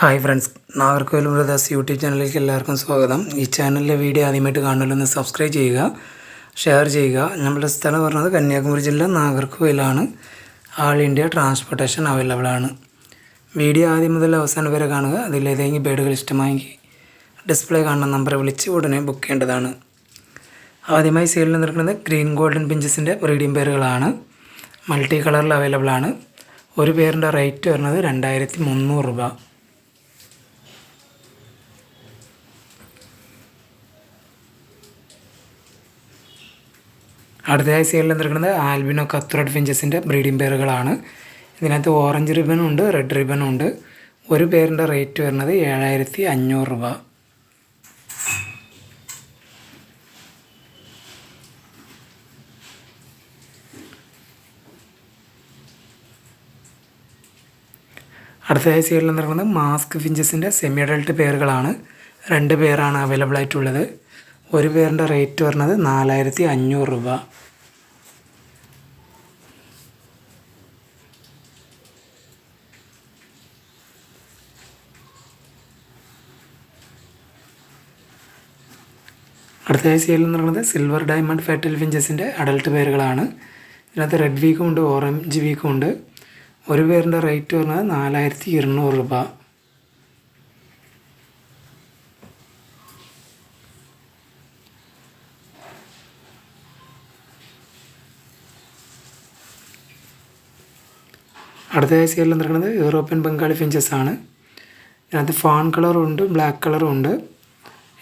Hi friends, Nagercoil brothers YouTube ചാനലിലേക്ക് എല്ലാവർക്കും സ്വാഗതം. ഈ ചാനലിലെ വീഡിയോ ആദ്യമായിട്ട് കാണുന്നതിലൊന്ന് സബ്സ്ക്രൈബ് ചെയ്യുക, ഷെയർ ചെയ്യുക. നമ്മുടെ സ്ഥലം പറഞ്ഞത് കന്യാകുമാരി ജില്ല നാഗർകോവിലാണ്. ആൾ ഇന്ത്യ ട്രാൻസ്പോർട്ടേഷൻ അവൈലബിൾ ആണ്. വീഡിയോ ആദ്യം മുതൽ അവസാനം വരെ കാണുക. അതിലേതെങ്കിലും ബേഡുകൾ ഇഷ്ടമായെങ്കിൽ ഡിസ്പ്ലേ കാണുന്ന നമ്പറെ വിളിച്ച് ഉടനെ ബുക്ക് ചെയ്യേണ്ടതാണ്. ആദ്യമായി സെയിലിൽ നിൽക്കുന്നത് ഗ്രീൻ ഗോൾഡൻ പിഞ്ചസിൻ്റെ ബ്രീഡിംഗ് പേരുകളാണ്. മൾട്ടി കളറിൽ അവൈലബിൾ ആണ്. ഒരു പേരിൻ്റെ റേറ്റ് വരുന്നത് 2300 രൂപ. അടുത്തതായി സെയിലിൽ നിൽക്കുന്നത് ആൽബിനോ കത്രോഡ് ഫിഞ്ചസിൻ്റെ ബ്രീഡിംഗ് പേരുകളാണ്. ഇതിനകത്ത് ഓറഞ്ച് റിബനും ഉണ്ട്, റെഡ് റിബനും ഉണ്ട്. ഒരു പേരിൻ്റെ റേറ്റ് വരുന്നത് 7500 രൂപ. അടുത്തതായി സെയിലിൽ നിൽക്കുന്നത് മാസ്ക് ഫിഞ്ചസിൻ്റെ സെമി അഡൾട്ട് പേരുകളാണ്. 2 പേരാണ് അവൈലബിൾ ആയിട്ടുള്ളത്. ഒരു പേരിൻ്റെ റേറ്റ് വരുന്നത് 4500 രൂപ. അടുത്തതായി സെയിലിൽ നിൽക്കുന്നത് സിൽവർ ഡയമണ്ട് ഫാറ്റൽ ഫിഞ്ചസിൻ്റെ അഡൾട്ട് പേരുകളാണ്. ഇതിനകത്ത് റെഡ് വീക്കും ഉണ്ട്, ഓറഞ്ച് വീക്കും ഉണ്ട്. ഒരു പേരിൻ്റെ റേറ്റ് വരുന്നത് 4200 രൂപ. അടുത്തതായി സെയിലിൽ നിൽക്കുന്നത് യൂറോപ്യൻ ബംഗാളി ഫിഞ്ചസ് ആണ്. ഇതിനകത്ത് ഫാൺ കളറും ഉണ്ട്, ബ്ലാക്ക് കളറും ഉണ്ട്.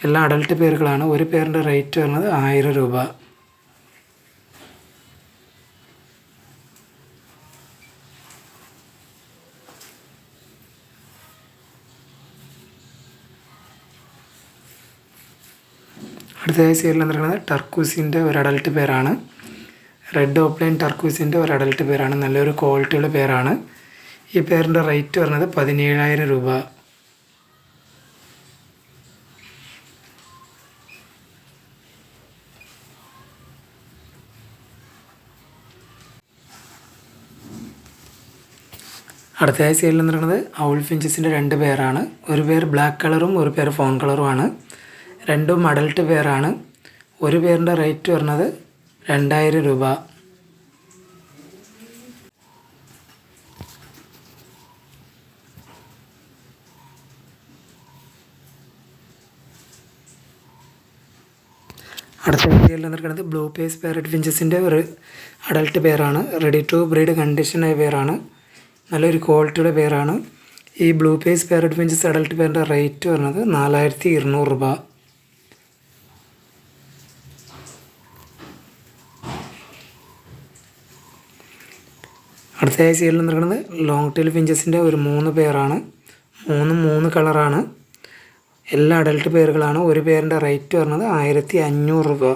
എല്ലാം അഡൾട്ട് പേരുകളാണ്. ഒരു പേരിൻ്റെ റേറ്റ് വരുന്നത് 1000 രൂപ. അടുത്തതായി സെയിലിൽ നിൽക്കുന്നത് ടർക്കൂസിൻ്റെ ഒരു അഡൾട്ട് പേരാണ്. റെഡ് ഓപ്ലൈൻ ടർക്കൂസിൻ്റെ ഒരു അഡൾട്ട് പേരാണ്. നല്ലൊരു ക്വാളിറ്റിയുള്ള പേരാണ്. ഈ പേരിൻ്റെ റേറ്റ് വരുന്നത് 17000 രൂപ. അടുത്തതായി സെയിലിൽ നിൽക്കുന്നത് ഔൾ ഫിഞ്ചസിൻ്റെ 2 പേരാണ്. ഒരു പേര് ബ്ലാക്ക് കളറും ഒരു പേര് ഫോൺ കളറുമാണ്. രണ്ടും അഡൾട്ട് പേരാണ്. ഒരു പേരിൻ്റെ റേറ്റ് വരുന്നത് 2000 രൂപ. അടുത്ത വീഡിയോയിൽ നിൽക്കുന്നത് ബ്ലൂ പേസ് പാരറ്റ് ഫിഞ്ചസിൻ്റെ ഒരു അഡൾട്ട് പേരാണ്. റെഡി ടു ബ്രീഡ് കണ്ടീഷനായ പേരാണ്. നല്ലൊരു ക്വാളിറ്റിയുടെ പേരാണ്. ഈ blue pace parrot finches adult പേരിൻ്റെ റേറ്റ് വരുന്നത് 4200 രൂപ. അടുത്തതായി സെയിലിൽ നിൽക്കുന്നത് ലോങ് ടെയിൽ ഫിഞ്ചസിൻ്റെ ഒരു 3 പേരാണ്. 3 കളറാണ്. എല്ലാ അഡൾട്ട് പേരുകളാണ്. ഒരു പേരിൻ്റെ റേറ്റ് വരുന്നത് 1500 രൂപ.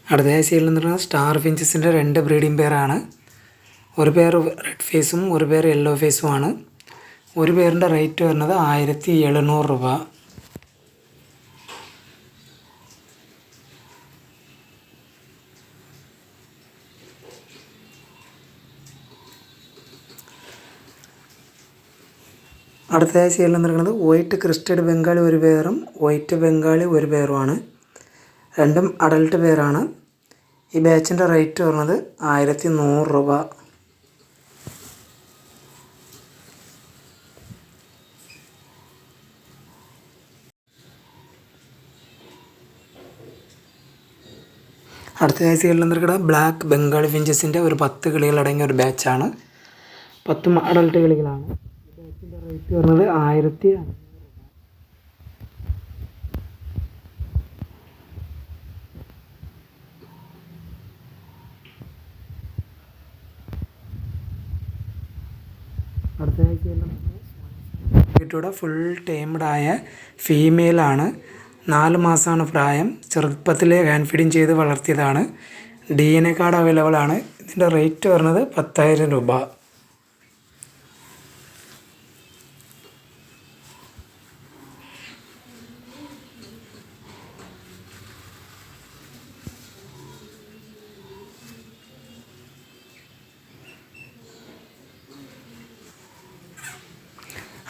അടുത്തതായി സെയിലിൽ നിൽക്കുന്നത് സ്റ്റാർ ഫിഞ്ചസിൻ്റെ 2 ബ്രീഡിംഗ് പേരാണ്. ഒരു പേർ റെഡ് ഫേസും ഒരു പേർ യെല്ലോ ഫേസുമാണ്. ഒരു പേരിൻ്റെ റേറ്റ് വരുന്നത് 1700 രൂപ. അടുത്തതായി സെയിലിൽ നിൽക്കുന്നത് വൈറ്റ് ക്രിസ്റ്റഡ് ബംഗാളി ഒരു പേരും വൈറ്റ് ബംഗാളി ഒരു പേരുമാണ്. രണ്ടും അഡൾട്ട് പേരാണ്. ഈ ബാച്ചിൻ്റെ റേറ്റ് വരുന്നത് 1100 രൂപ. അടുത്തതായി സെയിലിൽ നിൽക്കുന്നത് ബ്ലാക്ക് ബംഗാളി ഫിഞ്ചസിൻ്റെ ഒരു 10 കിളികളടങ്ങിയ ഒരു ബാച്ചാണ്. 10 അഡൾട്ട് കിളികളാണ്. ബാച്ചിൻ്റെ റേറ്റ് വരുന്നത് 1500 രൂപ. അടുത്തതായി ഫുൾ ടൈംഡായ ഫീമെയിലാണ്. 4 മാസമാണ് പ്രായം. ചെറുപ്പത്തിലെ ഹാൻഡ് ഫീഡിങ് ചെയ്ത് വളർത്തിയതാണ്. DNA കാർഡ് അവൈലബിൾ ആണ്. ഇതിൻ്റെ റേറ്റ് വരുന്നത് 10000 രൂപ.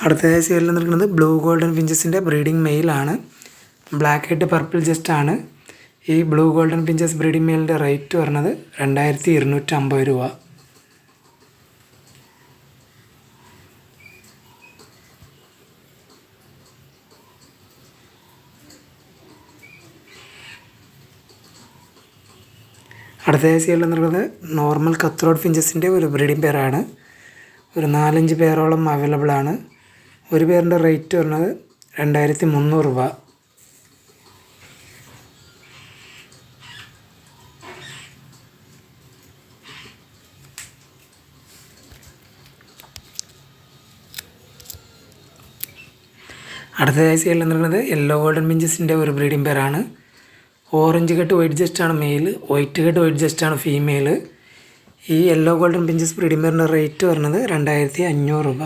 അടുത്തതായി സീരിയൽ നിൽക്കുന്നത് ബ്ലൂ ഗോൾഡൻ ഫിഞ്ചസിൻ്റെ ബ്രീഡിംഗ് മെയിലാണ്. ബ്ലാക്ക് ഹെഡ് പർപ്പിൾ ജസ്റ്റ് ആണ്. ഈ ബ്ലൂ ഗോൾഡൻ ഫിഞ്ചസ് ബ്രീഡിംഗ് മെയിലിൻ്റെ റേറ്റ് വരുന്നത് 2250 രൂപ. അടുത്തതായി സീരിയൽ നിൽക്കുന്നത് നോർമൽ കത്രോഡ് ഫിഞ്ചസിൻ്റെ ഒരു ബ്രീഡിംഗ് പെയറാണ്. ഒരു 4-5 പേരോളം അവൈലബിൾ ആണ്. ഒരു പേരിൻ്റെ റേറ്റ് വരുന്നത് 2300 രൂപ. അടുത്തതായി സീരിയൽ നിൽക്കുന്നത് യെല്ലോ ഗോൾഡൻ ഫിഞ്ചസിൻ്റെ ഒരു ബ്രീഡിംഗ് പെയറാണ്. ഓറഞ്ച് കട്ട് വൈറ്റ് ജസ്റ്റാണ് മെയിൽ, വൈറ്റ് കട്ട് വൈറ്റ് ജസ്റ്റാണ് ഫീമെയിൽ. ഈ യെല്ലോ ഗോൾഡൻ ഫിഞ്ചസ് ബ്രീഡിംഗ് പെയറിൻ്റെ റേറ്റ് വരുന്നത് 2500 രൂപ.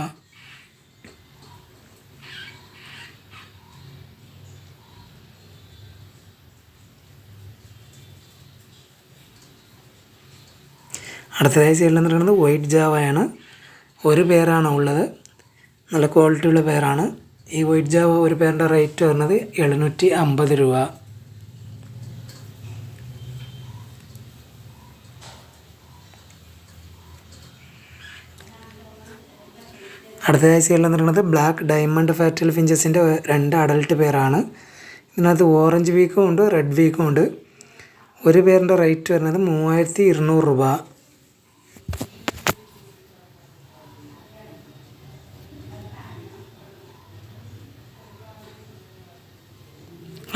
അടുത്തതായി സീരിയൽ എന്ന് പറയുന്നത് വൈറ്റ് ജാവയാണ്. ഒരു പേരാണ് ഉള്ളത്, നല്ല ക്വാളിറ്റിയുള്ള പേരാണ്. ഈ വൈറ്റ് ജാവ ഒരു പേരിൻ്റെ റേറ്റ് വരുന്നത് 750 രൂപ. അടുത്തതായി സീരിയൽ എന്ന് പറയുന്നത് ബ്ലാക്ക് ഡയമണ്ട് ഫാറ്റൽ ഫിഞ്ചസിൻ്റെ 2 അഡൽട്ട് പേരാണ്. ഇതിനകത്ത് ഓറഞ്ച് വീക്കും ഉണ്ട്, റെഡ് വീക്കും ഉണ്ട്. ഒരു പേരിൻ്റെ റേറ്റ് വരുന്നത് 3200 രൂപ.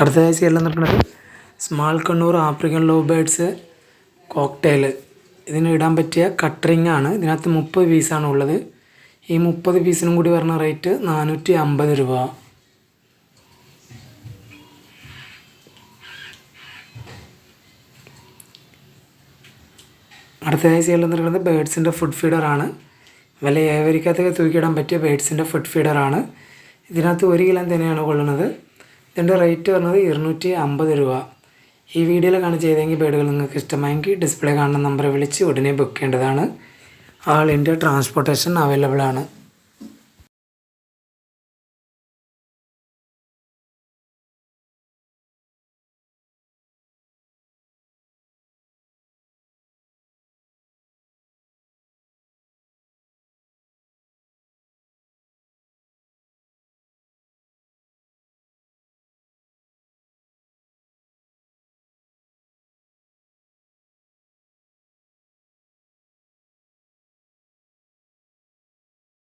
അടുത്തതായി സീരിയൽ എന്ന് പറയുന്നത് small Kannur African love birds cocktail. ഇതിന് ഇടാൻ പറ്റിയ കട്ടറിങ് ആണ്. ഇതിനകത്ത് 30 പീസാണ് ഉള്ളത്. ഈ 30 പീസിനും കൂടി വരുന്ന റേറ്റ് 450 രൂപ. അടുത്തതായി സീരിയൽ എന്ന് പറയുന്നത് ബേഡ്സിൻ്റെ ഫുഡ് ഫീഡറാണ്. വില ഏവരിക്കകത്തൊക്കെ തൂക്കിയിടാൻ പറ്റിയ ബേഡ്സിൻ്റെ ഫുഡ് ഫീഡറാണ്. ഇതിനകത്ത് 1 കിലോ തന്നെയാണ് കൊള്ളുന്നത്. ഇതിൻ്റെ റേറ്റ് വരുന്നത് 250 രൂപ. ഈ വീഡിയോയിൽ കാണിച്ച ഏതെങ്കിലും ബേഡുകൾ നിങ്ങൾക്ക് ഇഷ്ടമായെങ്കിൽ ഡിസ്പ്ലേ കാണുന്ന നമ്പർ വിളിച്ച് ഉടനെ ബുക്ക് ചെയ്യേണ്ടതാണ്. ആൾ ഇന്ത്യ ട്രാൻസ്പോർട്ടേഷൻ അവൈലബിൾ ആണ്.